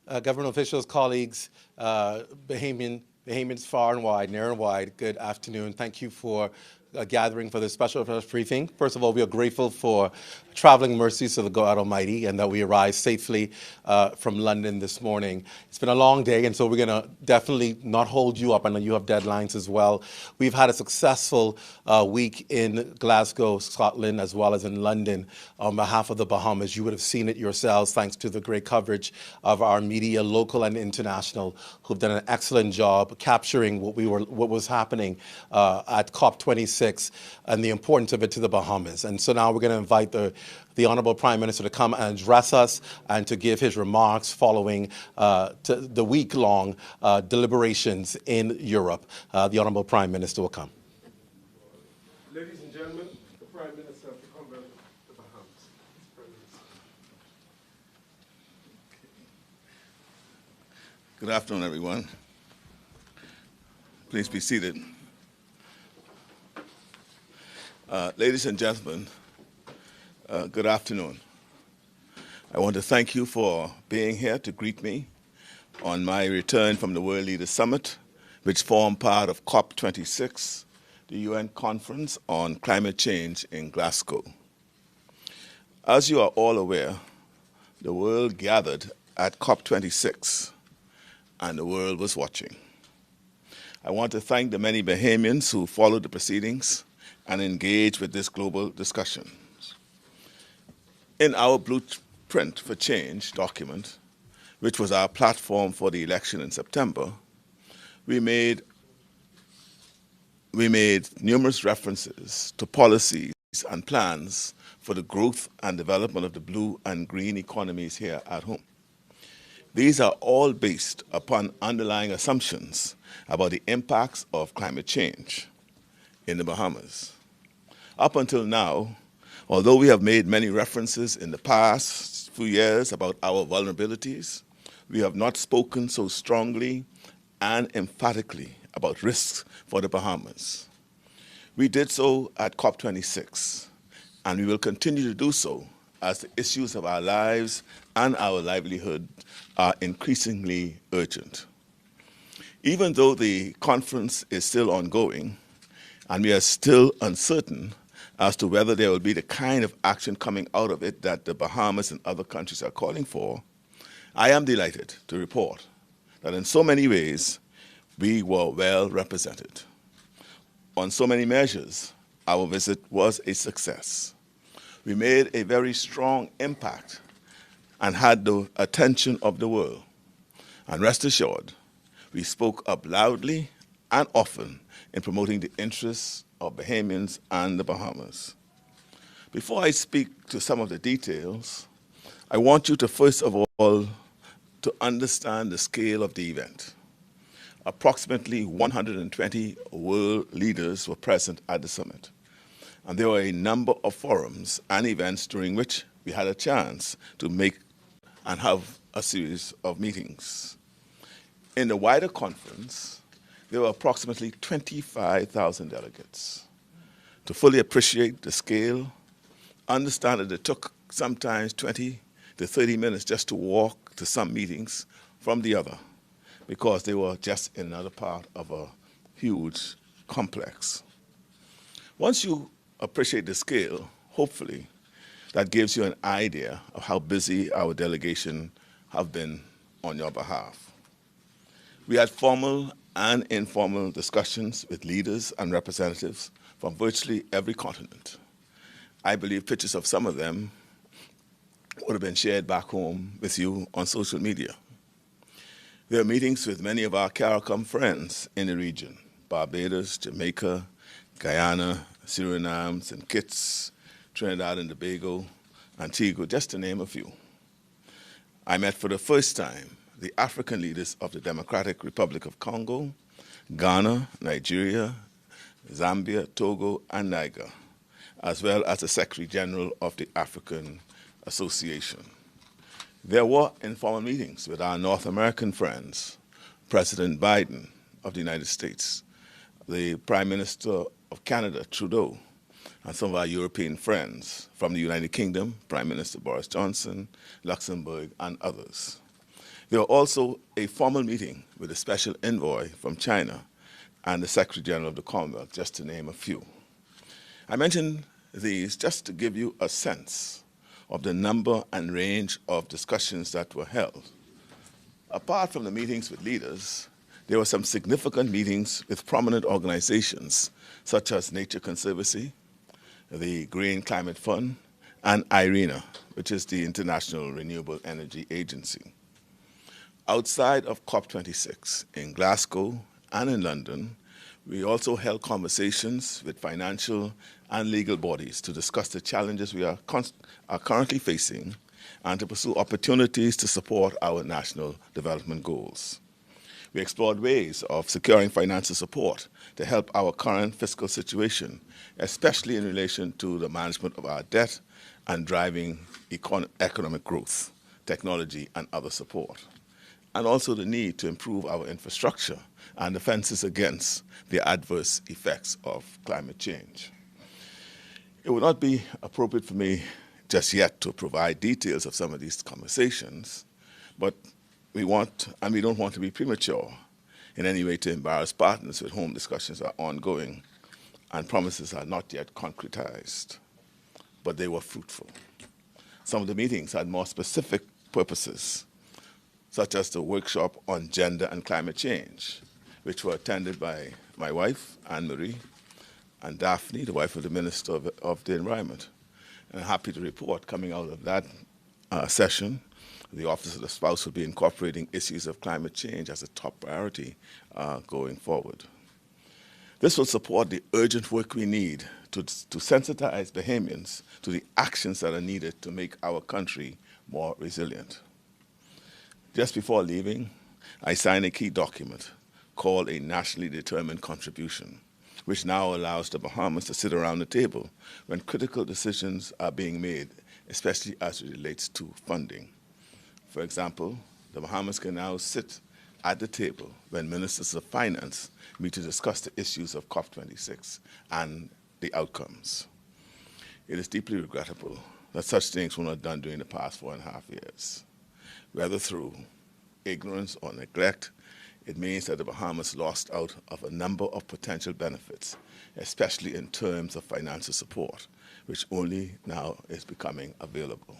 government officials, colleagues, Bahamians far and wide, near and wide, good afternoon. Thank you for gathering for this special press briefing. First of all, we are grateful for traveling mercies of the God Almighty and that we arrived safely from London this morning. It's been a long day, and so we're going to definitely not hold you up. I know you have deadlines as well. We've had a successful week in Glasgow, Scotland, as well as in London on behalf of the Bahamas. You would have seen it yourselves thanks to the great coverage of our media, local and international, who've done an excellent job capturing what was happening at COP26 and the importance of it to the Bahamas. And so now we're going to invite the Honorable Prime Minister to come and address us and to give his remarks following the week-long deliberations in Europe. The Honorable Prime Minister will come. Ladies and gentlemen, the Prime Minister of the Commonwealth of the Bahamas. Good afternoon, everyone. Please be seated. Ladies and gentlemen, good afternoon. I want to thank you for being here to greet me on my return from the World Leaders Summit, which formed part of COP26, the UN Conference on Climate Change in Glasgow. As you are all aware, the world gathered at COP26, and the world was watching. I want to thank the many Bahamians who followed the proceedings and engaged with this global discussion. In our Blueprint for Change document, which was our platform for the election in September, we made numerous references to policies and plans for the growth and development of the blue and green economies here at home. These are all based upon underlying assumptions about the impacts of climate change in the Bahamas. Up until now, although we have made many references in the past few years about our vulnerabilities, we have not spoken so strongly and emphatically about risks for the Bahamas. We did so at COP26, and we will continue to do so as the issues of our lives and our livelihood are increasingly urgent. Even though the conference is still ongoing, and we are still uncertain as to whether there will be the kind of action coming out of it that the Bahamas and other countries are calling for, I am delighted to report that in so many ways, we were well represented. On so many measures, our visit was a success. We made a very strong impact and had the attention of the world. And rest assured, we spoke up loudly and often in promoting the interests of Bahamians and the Bahamas. Before I speak to some of the details, I want you to first of all to understand the scale of the event. Approximately 120 world leaders were present at the summit, and there were a number of forums and events during which we had a chance to make and have a series of meetings. In the wider conference, there were approximately 25,000 delegates. To fully appreciate the scale, understand that it took sometimes 20 to 30 minutes just to walk to some meetings from the other, because they were just in another part of a huge complex. Once you appreciate the scale, hopefully, that gives you an idea of how busy our delegation have been on your behalf. We had formal and informal discussions with leaders and representatives from virtually every continent. I believe pictures of some of them would have been shared back home with you on social media. There are meetings with many of our CARICOM friends in the region: Barbados, Jamaica, Guyana, Suriname, St. Kitts, Trinidad and Tobago, Antigua, just to name a few. I met for the first time the African leaders of the Democratic Republic of Congo, Ghana, Nigeria, Zambia, Togo, and Niger, as well as the Secretary General of the African Association. There were informal meetings with our North American friends, President Biden of the United States, the Prime Minister of Canada, Trudeau, and some of our European friends from the United Kingdom, Prime Minister Boris Johnson, Luxembourg, and others. There was also a formal meeting with a special envoy from China and the Secretary General of the Commonwealth, just to name a few. I mention these just to give you a sense of the number and range of discussions that were held. Apart from the meetings with leaders, there were some significant meetings with prominent organizations such as Nature Conservancy, the Green Climate Fund, and IRENA, which is the International Renewable Energy Agency. Outside of COP26 in Glasgow and in London, we also held conversations with financial and legal bodies to discuss the challenges we are currently facing and to pursue opportunities to support our national development goals. We explored ways of securing financial support to help our current fiscal situation, especially in relation to the management of our debt and driving economic growth, technology, and other support, and also the need to improve our infrastructure and defenses against the adverse effects of climate change. It would not be appropriate for me just yet to provide details of some of these conversations, but we don't want to be premature in any way to embarrass partners with whom discussions are ongoing and promises are not yet concretized, but they were fruitful. Some of the meetings had more specific purposes, such as the workshop on gender and climate change, which were attended by my wife, Anne-Marie, and Daphne, the wife of the Minister of the Environment. And I'm happy to report, coming out of that session, the Office of the Spouse will be incorporating issues of climate change as a top priority going forward. This will support the urgent work we need to sensitize Bahamians to the actions that are needed to make our country more resilient. Just before leaving, I signed a key document called a Nationally Determined Contribution, which now allows the Bahamas to sit around the table when critical decisions are being made, especially as it relates to funding. For example, the Bahamas can now sit at the table when ministers of finance meet to discuss the issues of COP26 and the outcomes. It is deeply regrettable that such things were not done during the past 4.5 years. Whether through ignorance or neglect, it means that the Bahamas lost out of a number of potential benefits, especially in terms of financial support, which only now is becoming available.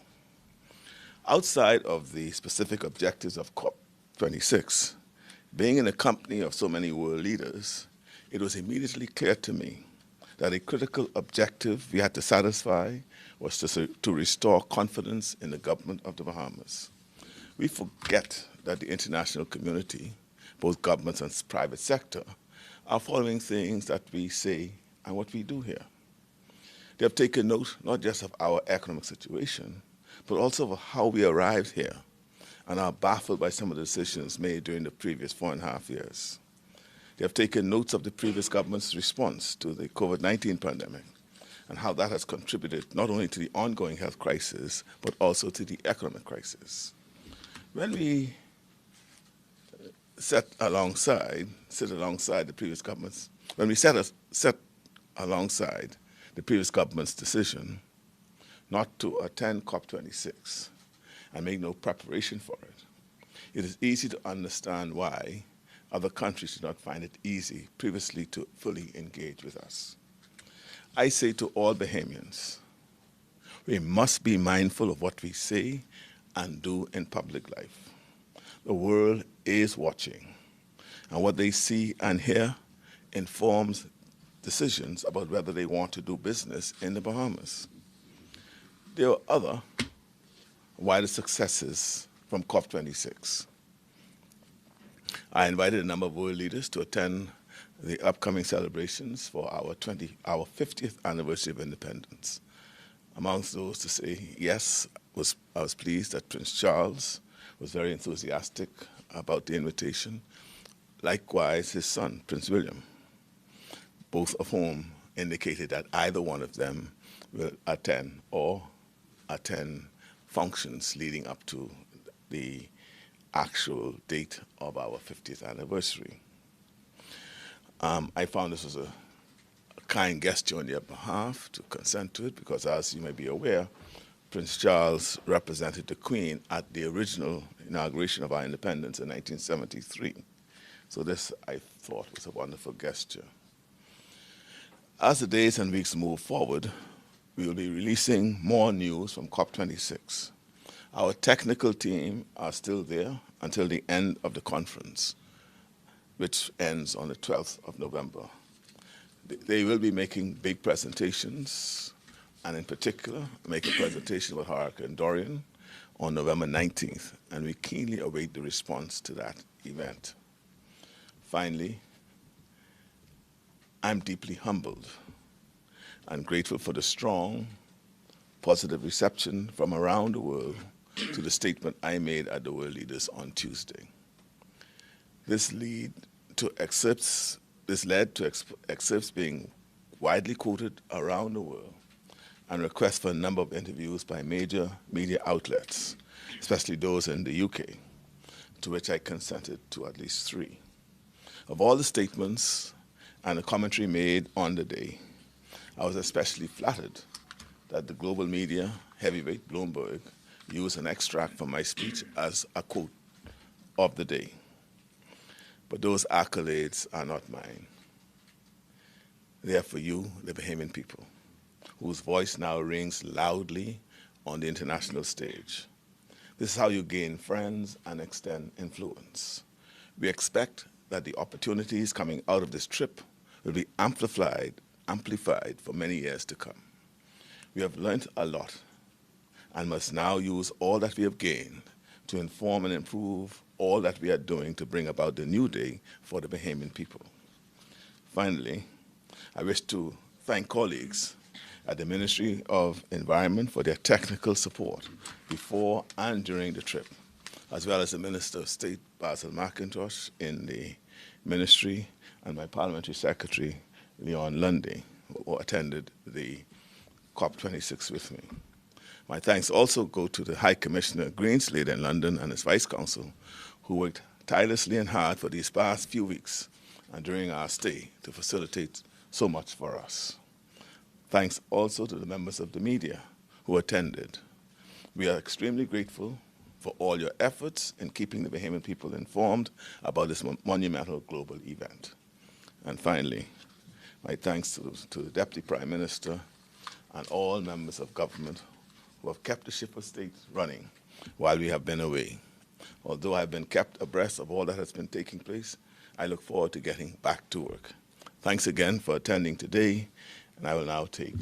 Outside of the specific objectives of COP26, being in the company of so many world leaders, it was immediately clear to me that a critical objective we had to satisfy was to restore confidence in the government of the Bahamas. We forget that the international community, both governments and private sector, are following things that we say and what we do here. They have taken note not just of our economic situation, but also of how we arrived here and are baffled by some of the decisions made during the previous 4.5 years. They have taken notes of the previous government's response to the COVID-19 pandemic and how that has contributed not only to the ongoing health crisis, but also to the economic crisis. When we sit alongside the previous government's, when we set alongside the previous government's decision not to attend COP26 and make no preparation for it, it is easy to understand why other countries did not find it easy previously to fully engage with us. I say to all Bahamians, we must be mindful of what we say and do in public life. The world is watching, and what they see and hear informs decisions about whether they want to do business in the Bahamas. There are other wider successes from COP26. I invited a number of world leaders to attend the upcoming celebrations for our 50th anniversary of independence. Amongst those to say yes, I was pleased that Prince Charles was very enthusiastic about the invitation. Likewise, his son, Prince William, both of whom indicated that either one of them will attend functions leading up to the actual date of our 50th anniversary. I found this was a kind gesture on their behalf to consent to it because, as you may be aware, Prince Charles represented the Queen at the original inauguration of our independence in 1973. So this, I thought, was a wonderful gesture. As the days and weeks move forward, we will be releasing more news from COP26. Our technical team are still there until the end of the conference, which ends on the 12th of November. They will be making big presentations, and in particular, make a presentation with Hurricane Dorian on November 19th, and we keenly await the response to that event. Finally, I'm deeply humbled and grateful for the strong, positive reception from around the world to the statement I made at the World Leaders on Tuesday. This led to excerpts being widely quoted around the world and requests for a number of interviews by major media outlets, especially those in the UK, to which I consented to at least 3. Of all the statements and the commentary made on the day, I was especially flattered that the global media heavyweight Bloomberg used an extract from my speech as a quote of the day. But those accolades are not mine. They are for you, the Bahamian people, whose voice now rings loudly on the international stage. This is how you gain friends and extend influence. We expect that the opportunities coming out of this trip will be amplified for many years to come. We have learned a lot and must now use all that we have gained to inform and improve all that we are doing to bring about the new day for the Bahamian people. Finally, I wish to thank colleagues at the Ministry of Environment for their technical support before and during the trip, as well as the Minister of State, Basil McIntosh, in the ministry, and my Parliamentary Secretary, Leon Lundy, who attended the COP26 with me. My thanks also go to the High Commissioner Greenslade in London and his Vice Consul, who worked tirelessly and hard for these past few weeks and during our stay to facilitate so much for us. Thanks also to the members of the media who attended. We are extremely grateful for all your efforts in keeping the Bahamian people informed about this monumental global event. And finally, my thanks to the Deputy Prime Minister and all members of government who have kept the ship of state running while we have been away. Although I've been kept abreast of all that has been taking place, I look forward to getting back to work. Thanks again for attending today, and I will now take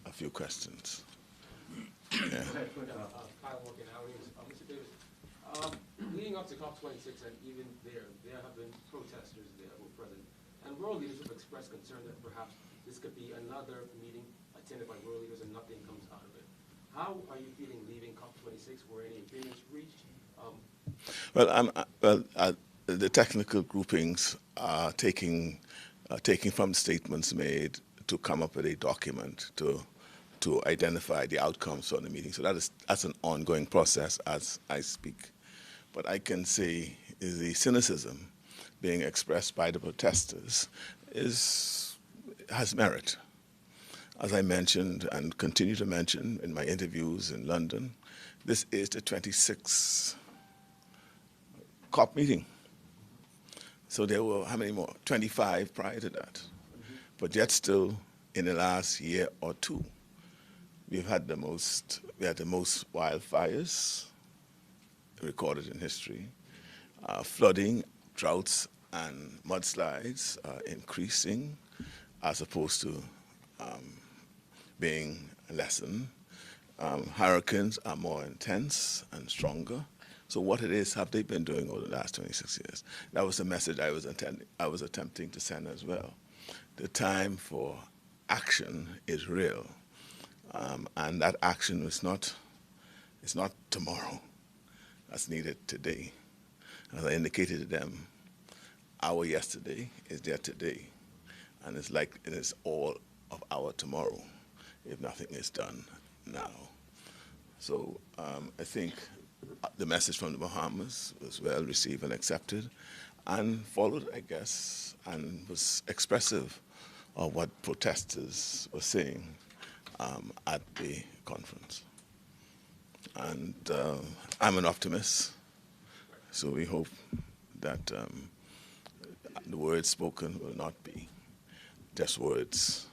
a few questions. Yeah. Mr. Davis, leading up to COP26 and even there have been protesters there who were present, and world leaders have expressed concern that perhaps this could be another meeting attended by world leaders and nothing comes out of it. How are you feeling leaving COP26? Were any agreements reached? The technical groupings are taking from statements made to come up with a document to identify the outcomes from the meeting. So that's an ongoing process as I speak. But I can say the cynicism being expressed by the protesters has merit. As I mentioned and continue to mention in my interviews in London, this is the 26th COP meeting. So there were, how many more? 25 prior to that. But yet still, in the last year or two, we had the most wildfires recorded in history. Flooding, droughts, and mudslides are increasing as opposed to being lessened. Hurricanes are more intense and stronger. So what have they been doing over the last 26 years? That was the message I was attempting to send as well. The time for action is real, and that action is not tomorrow. That's needed today. As I indicated to them, our yesterday is there today, and it's like it is all of our tomorrow if nothing is done now. So I think the message from the Bahamas was well received and accepted and followed, I guess, and was expressive of what protesters were saying at the conference. And I'm an optimist. So we hope that the words spoken will not be just words.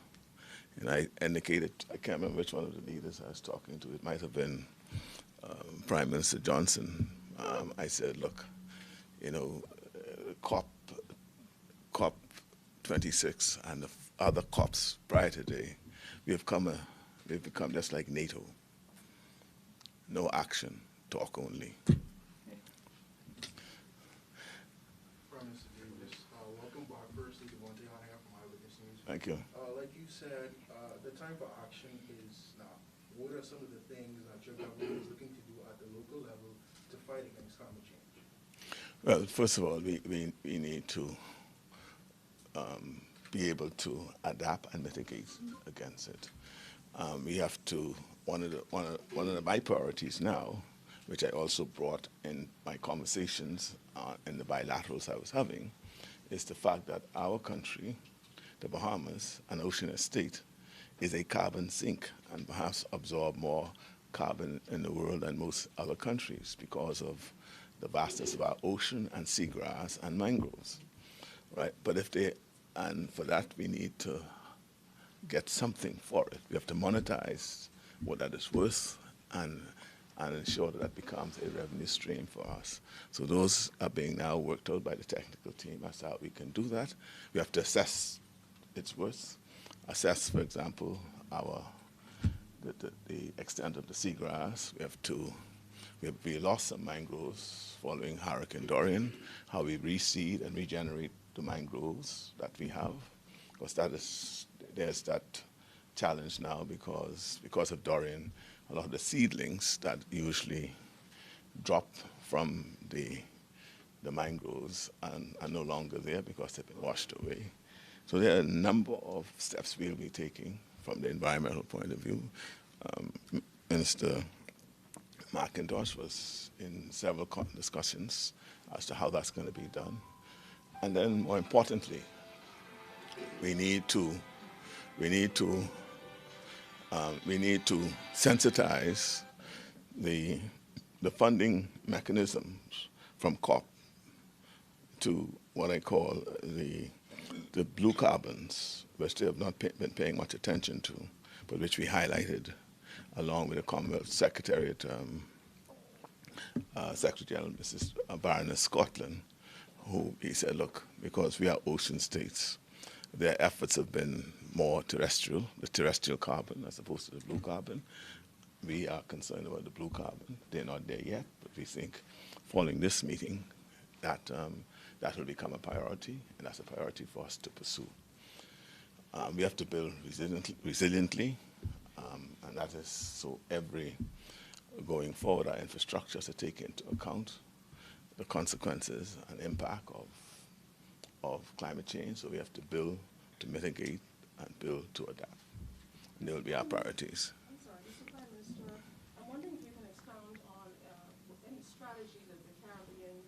And I indicated, I can't remember which one of the leaders I was talking to. It might have been Prime Minister Johnson. I said, look, you know, COP26 and the other COPs prior today, we've become just like NATO. No action, talk only. Prime Minister Davis, welcome back. Firstly, Devontae Hon from Eyewitness News. Thank you. Like you said, the time for action is now. What are some of the things that your government is looking to do at the local level to fight against climate change? Well, first of all, we need to be able to adapt and mitigate against it. We have to, one of my priorities now, which I also brought in my conversations in the bilaterals I was having, is the fact that our country, the Bahamas, an ocean state, is a carbon sink and perhaps absorb more carbon in the world than most other countries because of the vastness of our ocean and seagrass and mangroves, right? But and for that we need to get something for it. We have to monetize what that is worth and ensure that becomes a revenue stream for us. So those are being now worked out by the technical team as to how we can do that. We have to assess its worth, assess, for example, the extent of the seagrass. We lost some mangroves following Hurricane Dorian, how we reseed and regenerate the mangroves that we have. Because there's that challenge now because of Dorian, a lot of the seedlings that usually drop from the mangroves are no longer there because they've been washed away. So there are a number of steps we'll be taking from the environmental point of view. Minister McIntosh was in several discussions as to how that's going to be done. And then more importantly, we need to sensitize the funding mechanisms from COP to what I call the blue carbons, which they have not been paying much attention to, but which we highlighted along with the Commonwealth Secretariat, Secretary General Mrs. Baroness Scotland, who he said, look, because we are ocean states, their efforts have been more terrestrial, the terrestrial carbon as opposed to the blue carbon. We are concerned about the blue carbon. They're not there yet, but we think following this meeting that that will become a priority, and that's a priority for us to pursue. We have to build resiliently, and that is so going forward, our infrastructure to take into account the consequences and impact of climate change. So we have to build to mitigate and build to adapt. And they will be our priorities. I'm sorry, Mr. Prime Minister, I'm wondering if you can expound on any strategy that the Caribbean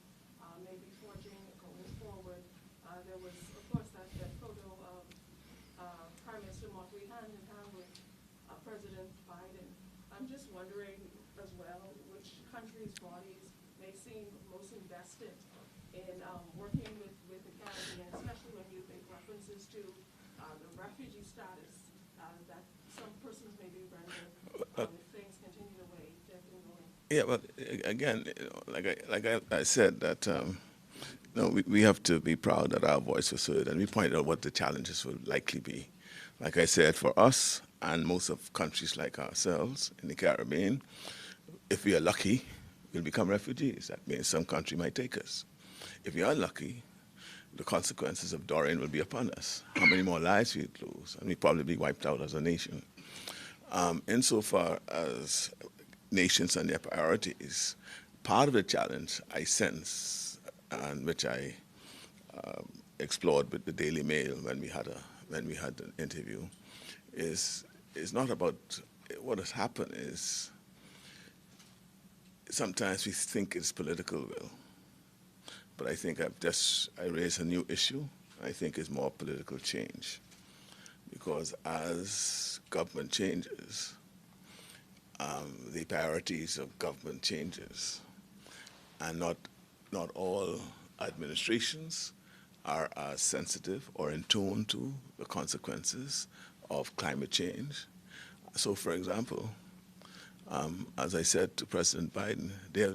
may be forging going forward. There was, of course, that photo of Prime Minister Motley hand in hand with President Biden. I'm just wondering as well which countries' bodies may seem most invested in working with the Caribbean, especially when you make references to the refugee status that some persons may be rendering if things continue the way they've been going. Yeah, but again, like I said, that we have to be proud that our voice was heard, and we pointed out what the challenges will likely be. Like I said, for us and most of countries like ourselves in the Caribbean, if we are lucky, we'll become refugees. That means some country might take us. If we are unlucky, the consequences of Dorian will be upon us. How many more lives we'd lose, and we'd probably be wiped out as a nation. Insofar as nations and their priorities, part of the challenge I sense, and which I explored with the Daily Mail when we had an interview, is not about what has happened. Is sometimes we think it's political will. But I think I raised a new issue. I think it's more political change. Because as government changes, the priorities of government changes. And not not all administrations are as sensitive or in tune to the consequences of climate change. So, for example, as I said to President Biden, they're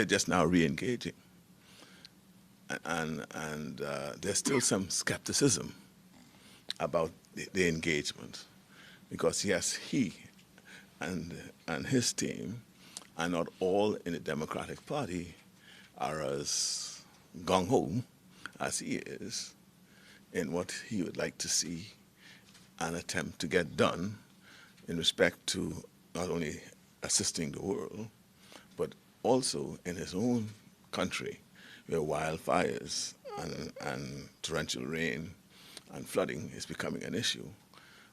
just now re-engaging, and there's still some skepticism about the engagement, because yes, he and his team, and not all in the Democratic Party, are as gung-ho as he is in what he would like to see an attempt to get done in respect to not only assisting the world, but also in his own country, where wildfires and torrential rain and flooding is becoming an issue.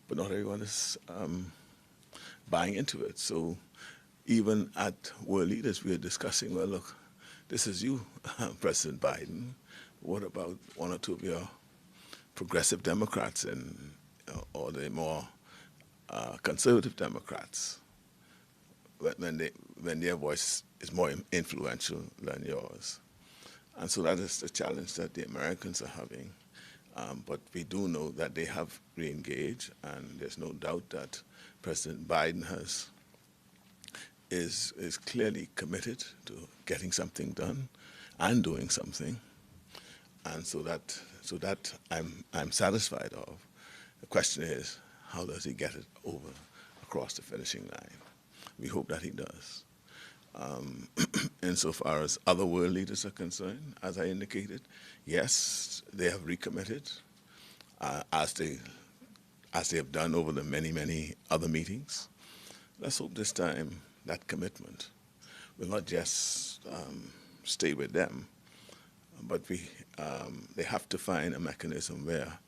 But not everyone is buying into it. So even at world leaders, we are discussing, well, look, this is you, President Biden. What about one or two of your progressive Democrats and or the more conservative Democrats, when their voice is more influential than yours? And so that is the challenge that the Americans are having. But we do know that they have re-engaged, and there's no doubt that President Biden is clearly committed to getting something done and doing something. And so that I'm satisfied of. The question is, how does he get it over across the finishing line? We hope that he does. Insofar as other world leaders are concerned, as I indicated, yes, they have recommitted, as they have done over the many other meetings. Let's hope this time that commitment will not just stay with them, but they have to find a mechanism where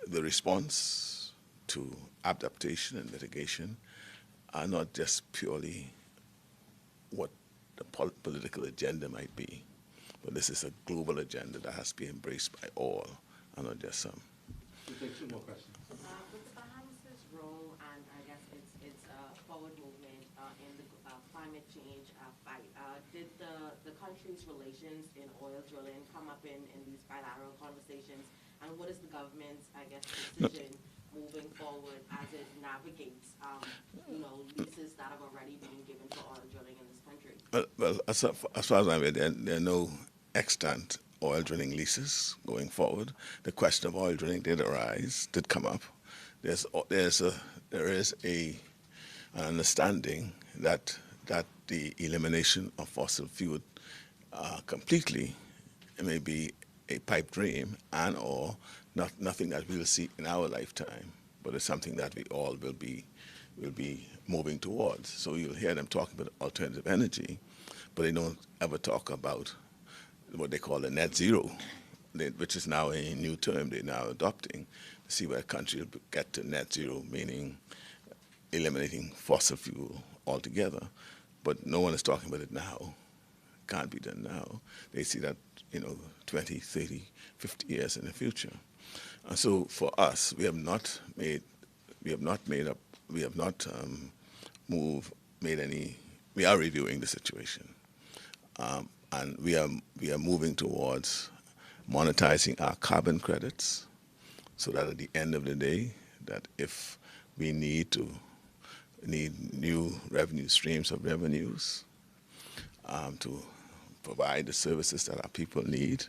the response to adaptation and mitigation are not just purely what the political agenda might be, but this is a global agenda that has to be embraced by all, and not just some. We'll take two more questions. With the Bahamas' role and I guess its forward movement in the climate change fight, did the country's relations in oil drilling come up in these bilateral conversations? And what is the government's, I guess, decision moving forward as it navigates, leases that have already been given for oil drilling in this country? Well, as far as I'm aware, there are no extant oil drilling leases going forward. The question of oil drilling did come up. There is an understanding that the elimination of fossil fuel completely may be a pipe dream and or nothing that we'll see in our lifetime, but it's something that we all will be moving towards. So you'll hear them talking about alternative energy, but they don't ever talk about what they call the net zero, which is now a new term they're now adopting to see where a country will get to net zero, meaning eliminating fossil fuel altogether. But no one is talking about it now. Can't be done now. They see that 20, 30, 50 years in the future. And so for us, we are reviewing the situation. And we are moving towards monetizing our carbon credits, so that at the end of the day, that if we need new revenue streams of revenues to provide the services that our people need,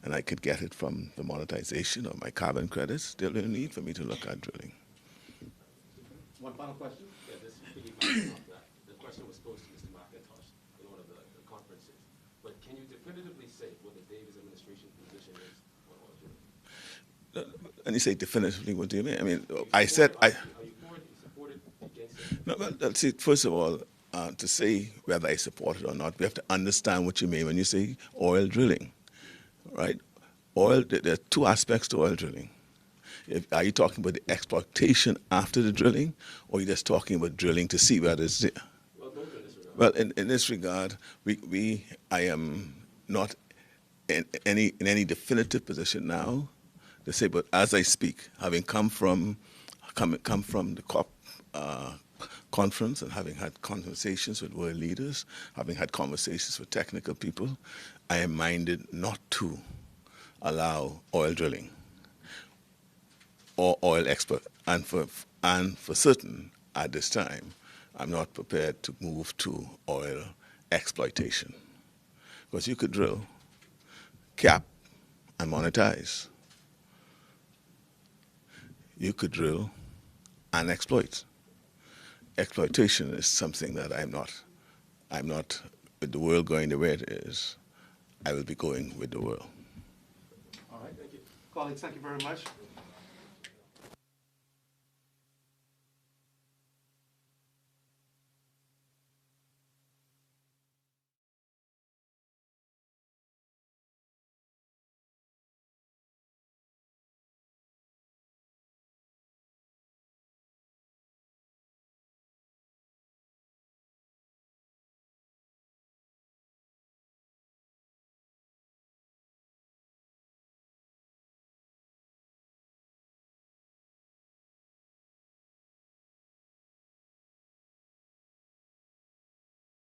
and I could get it from the monetization of my carbon credits, there's no need for me to look at drilling. One final question. Yeah, this piggybacks off that. The question was posed to Mr. McIntosh in one of the conferences. But can you definitively say what the Davis administration position is on oil drilling? And you say definitively, what do you mean? I mean, Are you for it, support it, against it? No, well, see, first of all, to say whether I support it or not, we have to understand what you mean when you say oil drilling, right? There are two aspects to oil drilling. Are you talking about the exploitation after the drilling, or are you just talking about drilling to see whether it's there? Well, both in this regard. Well, in this regard, I am not in any definitive position now to say, but as I speak, having come from the COP conference and having had conversations with world leaders, having had conversations with technical people, I am minded not to allow oil drilling or oil export. And for certain, at this time, I'm not prepared to move to oil exploitation. Because you could drill, cap, and monetize. You could drill and exploit. Exploitation is something that I'm not, with the world going the way it is, I will be going with the world. All right, thank you. Colleagues, thank you very much.